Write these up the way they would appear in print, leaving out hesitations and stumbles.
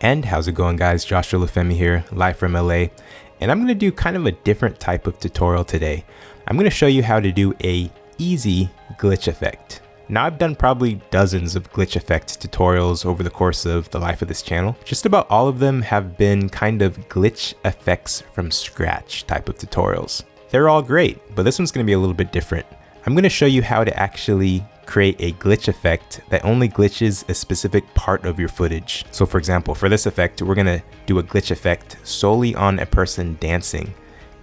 And how's it going, guys? Josh Olufemii here, live from LA, and I'm going to do kind of a different type of tutorial today. I'm going to show you how to do a easy glitch effect. Now, I've done probably dozens of glitch effect tutorials over the course of the life of this channel. Just about all of them have been kind of glitch effects from scratch type of tutorials. They're all great, but this one's going to be a little bit different. I'm going to show you how to actually create a glitch effect that only glitches a specific part of your footage. So for example, for this effect, we're going to do a glitch effect solely on a person dancing,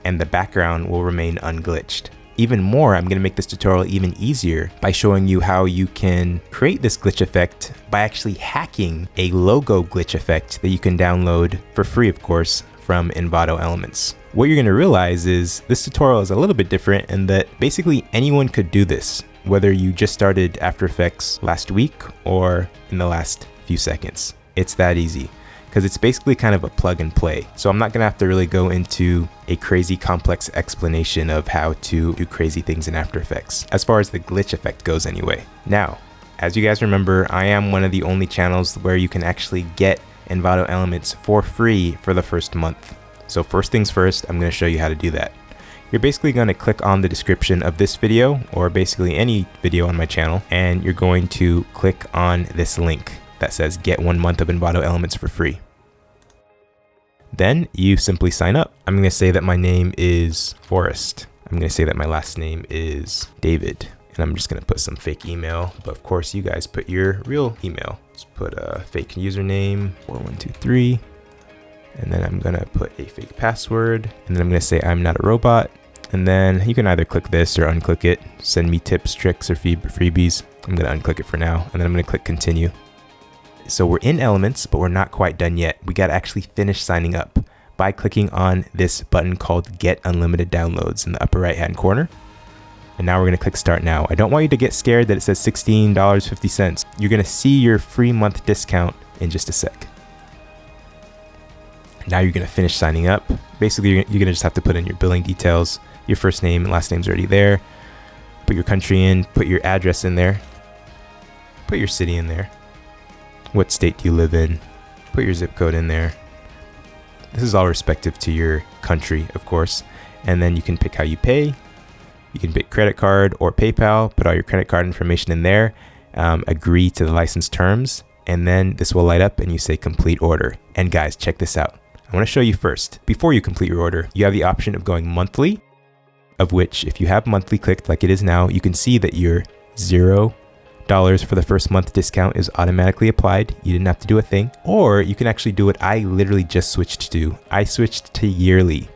and the background will remain unglitched. Even more, I'm going to make this tutorial even easier by showing you how you can create this glitch effect by actually hacking a logo glitch effect that you can download for free, of course, from Envato Elements. What you're going to realize is this tutorial is a little bit different in that basically anyone could do this, whether you just started After Effects last week or in the last few seconds. It's that easy, because it's basically kind of a plug and play. So I'm not gonna have to really go into a crazy complex explanation of how to do crazy things in After Effects, as far as the glitch effect goes anyway. Now, as you guys remember, I am one of the only channels where you can actually get Envato Elements for free for the first month. So first things first, I'm gonna show you how to do that. You're basically going to click on the description of this video, or basically any video on my channel, and you're going to click on this link that says get 1 month of Envato Elements for free. Then you simply sign up. I'm going to say that my name is Forrest. I'm going to say that my last name is David, and I'm just going to put some fake email, but of course you guys put your real email. Let's put a fake username, 4123. And then I'm gonna put a fake password, and then I'm gonna say I'm not a robot, and then you can either click this or unclick it. Send me tips, tricks, or freebies. I'm gonna unclick it for now, and then I'm gonna click continue. So we're in Elements, but we're not quite done yet. We gotta actually finish signing up by clicking on this button called Get Unlimited Downloads in the upper right hand corner. And now we're gonna click Start Now. I don't want you to get scared that it says $16.50. You're gonna see your free month discount in just a sec. Now you're going to finish signing up. Basically, you're going to just have to put in your billing details. Your first name and last name's already there. Put your country in, put your address in there. Put your city in there. What state do you live in? Put your zip code in there. This is all respective to your country, of course. And then you can pick how you pay. You can pick credit card or PayPal, put all your credit card information in there, agree to the license terms, and then this will light up and you say complete order. And guys, check this out. I want to show you first, before you complete your order, you have the option of going monthly, of which if you have monthly clicked like it is now, you can see that your $0 for the first month discount is automatically applied. You didn't have to do a thing. Or you can actually do what I literally just switched to. I switched to yearly.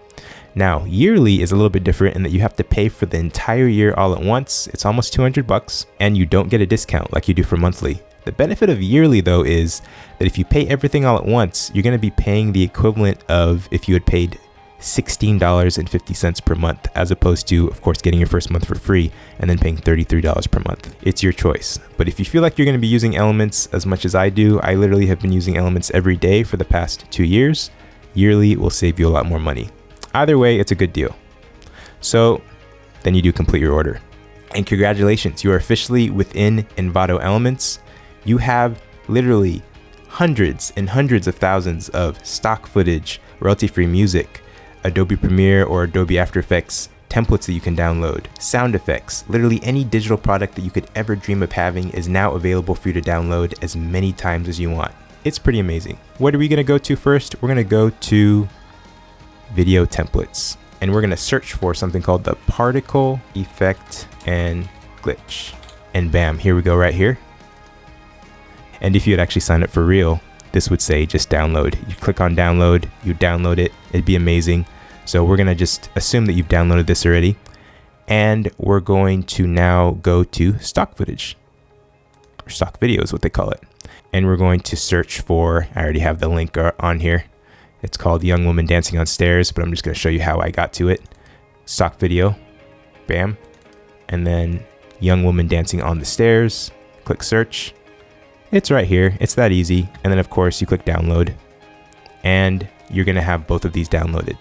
Now, yearly is a little bit different in that you have to pay for the entire year all at once. It's almost $200 and you don't get a discount like you do for monthly. The benefit of yearly though is that if you pay everything all at once, you're going to be paying the equivalent of if you had paid $16.50 per month, as opposed to, of course, getting your first month for free and then paying $33 per month. It's your choice. But if you feel like you're going to be using Elements as much as I do, I literally have been using Elements every day for the past 2 years. Yearly will save you a lot more money. Either way, it's a good deal. So then you do complete your order. And congratulations, you are officially within Envato Elements. You have literally hundreds and hundreds of thousands of stock footage, royalty-free music, Adobe Premiere or Adobe After Effects templates that you can download, sound effects. Literally any digital product that you could ever dream of having is now available for you to download as many times as you want. It's pretty amazing. What are we going to go to first? We're going to go to video templates, and we're going to search for something called the particle effect and glitch. And bam, here we go right here. And if you had actually signed up for real, this would say just download. You click on download, you download it, it'd be amazing. So we're gonna just assume that you've downloaded this already. And we're going to now go to stock footage, or stock video is what they call it. And we're going to search for, I already have the link on here. It's called Young Woman Dancing on Stairs, but I'm just gonna show you how I got to it. Stock video, bam. And then Young Woman Dancing on the Stairs, click search. It's right here. It's that easy. And then of course you click download and you're going to have both of these downloaded.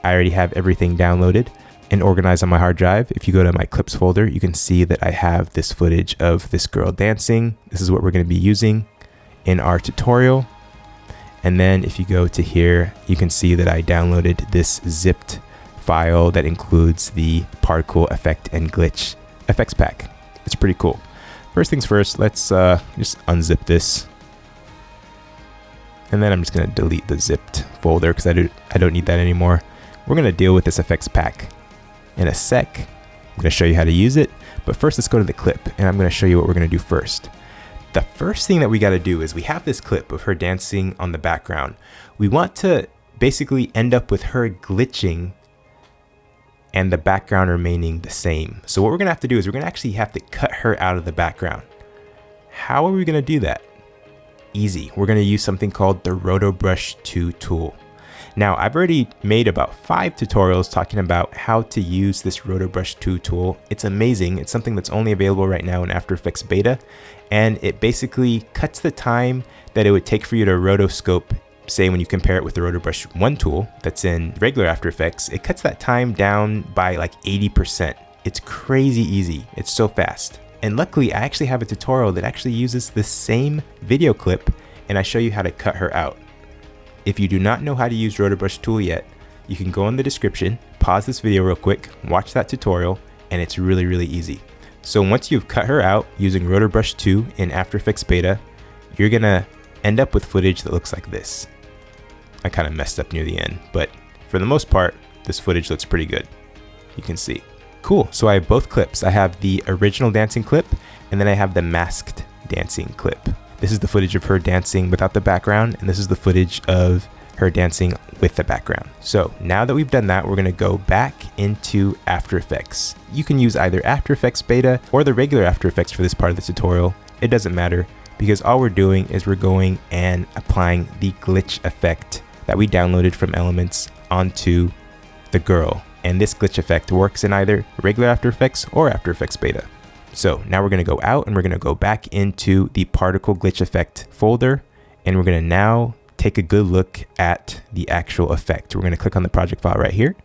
I already have everything downloaded and organized on my hard drive. If you go to my clips folder, you can see that I have this footage of this girl dancing. This is what we're going to be using in our tutorial. And then if you go to here, you can see that I downloaded this zipped file that includes the particle effect and glitch effects pack. It's pretty cool. First things first, let's just unzip this. And then I'm just going to delete the zipped folder because I don't need that anymore. We're going to deal with this effects pack in a sec. I'm going to show you how to use it. But first, let's go to the clip, and I'm going to show you what we're going to do first. The first thing that we got to do is we have this clip of her dancing on the background. We want to basically end up with her glitching and the background remaining the same. So what we're going to have to do is we're going to actually have to cut her out of the background. How are we going to do that? Easy. We're going to use something called the Rotobrush 2 tool. Now, I've already made about 5 tutorials talking about how to use this Rotobrush 2 tool. It's amazing. It's something that's only available right now in After Effects Beta, and it basically cuts the time that it would take for you to rotoscope, say when you compare it with the Rotobrush 1 tool that's in regular After Effects. It cuts that time down by like 80%. It's crazy easy. It's so fast. And luckily, I actually have a tutorial that actually uses the same video clip, and I show you how to cut her out. If you do not know how to use Rotobrush tool yet, you can go in the description, pause this video real quick, watch that tutorial, and it's really, really easy. So once you've cut her out using Rotobrush 2 in After Effects Beta, you're gonna end up with footage that looks like this. I kind of messed up near the end, but for the most part, this footage looks pretty good. You can see. Cool, so I have both clips. I have the original dancing clip, and then I have the masked dancing clip. This is the footage of her dancing without the background, and this is the footage of her dancing with the background. So now that we've done that, we're gonna go back into After Effects. You can use either After Effects Beta or the regular After Effects for this part of the tutorial. It doesn't matter, because all we're doing is we're going and applying the glitch effect that we downloaded from Elements onto the girl. And this glitch effect works in either regular After Effects or After Effects Beta. So now we're going to go out and we're going to go back into the particle glitch effect folder, and we're going to now take a good look at the actual effect. We're going to click on the project file right here.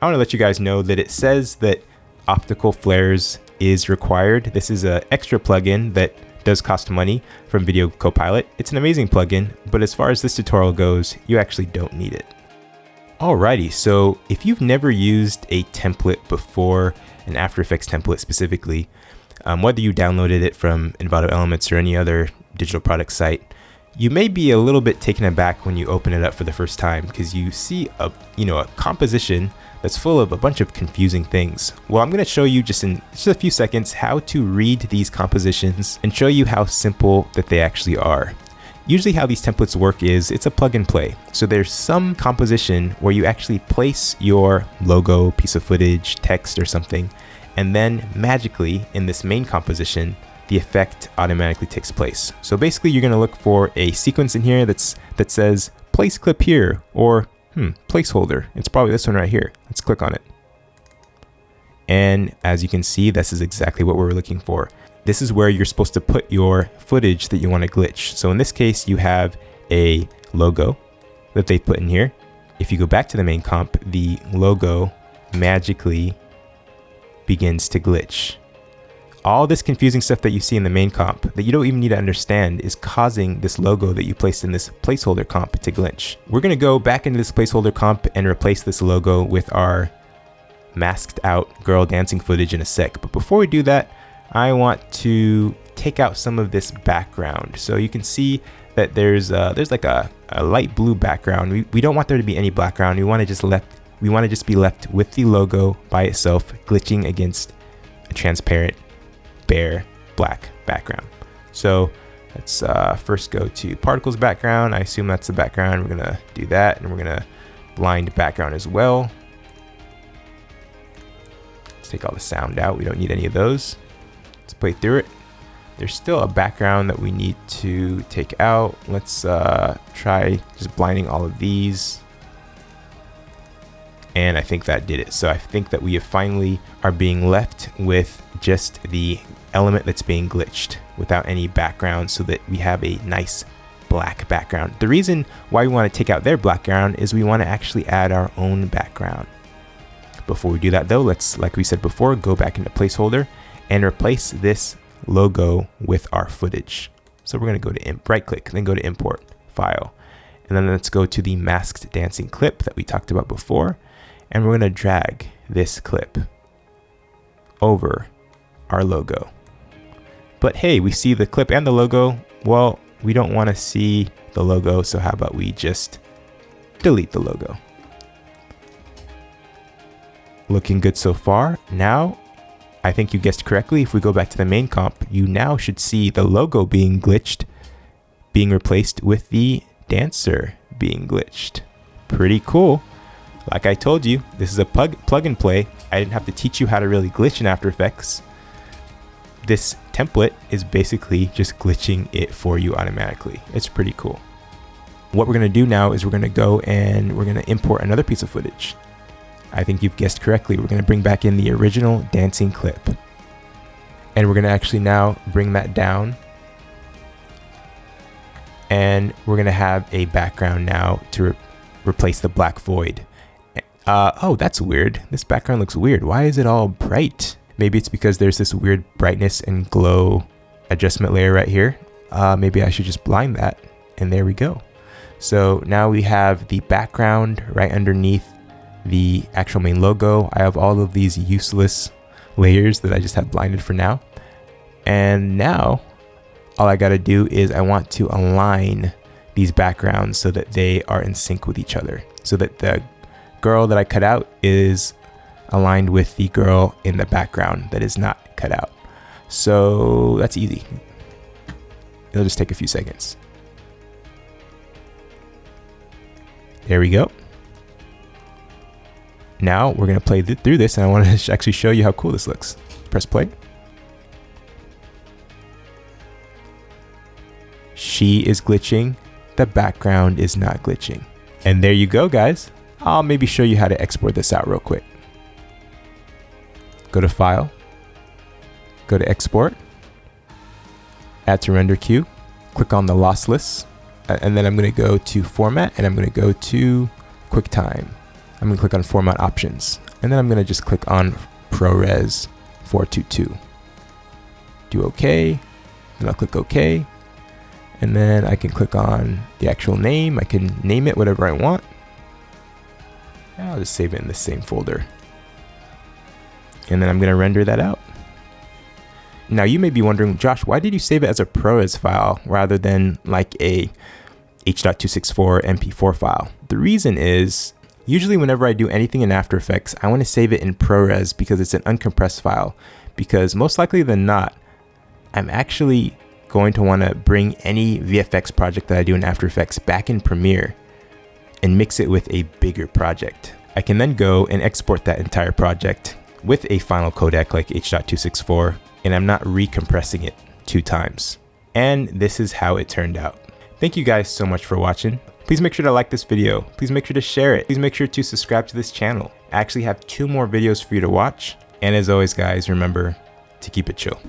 I want to let you guys know that it says that optical flares is required. This is an extra plugin that does cost money from Video Copilot. It's an amazing plugin, but as far as this tutorial goes, you actually don't need it. Alrighty, so if you've never used a template before, an After Effects template specifically, whether you downloaded it from Envato Elements or any other digital product site, you may be a little bit taken aback when you open it up for the first time because you see a composition that's full of a bunch of confusing things. Well, I'm going to show you just in just a few seconds how to read these compositions and show you how simple that they actually are. Usually how these templates work is it's a plug and play. So there's some composition where you actually place your logo, piece of footage, text or something, and then magically in this main composition, the effect automatically takes place. So basically you're gonna look for a sequence in here that says place clip here or placeholder. It's probably this one right here. Let's click on it. And as you can see, this is exactly what we're looking for. This is where you're supposed to put your footage that you want to glitch. So in this case, you have a logo that they put in here. If you go back to the main comp, the logo magically begins to glitch. All this confusing stuff that you see in the main comp that you don't even need to understand is causing this logo that you placed in this placeholder comp to glitch. We're going to go back into this placeholder comp and replace this logo with our masked out girl dancing footage in a sec. But before we do that, I want to take out some of this background. So you can see that there's like a light blue background. We don't want there to be any background. We want to just be left with the logo by itself, glitching against a transparent, bare, black background. So let's first go to particles background. I assume that's the background. We're gonna do that, and we're gonna blind background as well. Let's take all the sound out. We don't need any of those. Let's play through it. There's still a background that we need to take out. Let's try just blinding all of these. And I think that did it. So I think that we finally are being left with just the element that's being glitched without any background, so that we have a nice black background. The reason why we want to take out their background is we want to actually add our own background. Before we do that though, let's, like we said before, go back into placeholder and replace this logo with our footage. So we're going to go to right click, then go to import file. And then let's go to the masked dancing clip that we talked about before. And we're going to drag this clip over our logo. But hey, we see the clip and the logo. Well, we don't want to see the logo. So how about we just delete the logo? Looking good so far. Now, I think you guessed correctly. If we go back to the main comp, you now should see the logo being glitched, being replaced with the dancer being glitched. Pretty cool. Like I told you, this is a plug and play. I didn't have to teach you how to really glitch in After Effects. This template is basically just glitching it for you automatically. It's pretty cool. What we're going to do now is we're going to go and we're going to import another piece of footage. I think you've guessed correctly. We're going to bring back in the original dancing clip. And we're going to actually now bring that down. And we're going to have a background now to replace the black void. Oh, that's weird. This background looks weird. Why is it all bright? Maybe it's because there's this weird brightness and glow adjustment layer right here. Maybe I should just blind that. And there we go. So now we have the background right underneath the actual main logo. I have all of these useless layers that I just have blinded for now. And now all I got to do is I want to align these backgrounds so that they are in sync with each other, so that the girl that I cut out is aligned with the girl in the background that is not cut out. So that's easy. It'll just take a few seconds. There we go. Now we're going to play through this, and I want to actually show you how cool this looks. Press play. She is glitching. The background is not glitching. And there you go, guys. I'll maybe show you how to export this out real quick. Go to File. Go to Export. Add to Render Queue. Click on the lossless. And then I'm going to go to Format, and I'm going to go to QuickTime. I'm going to click on Format Options, and then I'm going to just click on ProRes 422. Do OK, then I'll click OK, and then I can click on the actual name. I can name it whatever I want. I'll just save it in the same folder. And then I'm going to render that out. Now you may be wondering, Josh, why did you save it as a ProRes file rather than like a H.264 MP4 file? The reason is, usually whenever I do anything in After Effects, I want to save it in ProRes because it's an uncompressed file. Because most likely than not, I'm actually going to want to bring any VFX project that I do in After Effects back in Premiere and mix it with a bigger project. I can then go and export that entire project with a final codec like H.264, and I'm not recompressing it 2 times. And this is how it turned out. Thank you guys so much for watching. Please make sure to like this video. Please make sure to share it. Please make sure to subscribe to this channel. I actually have 2 more videos for you to watch. And as always, guys, remember to keep it chill.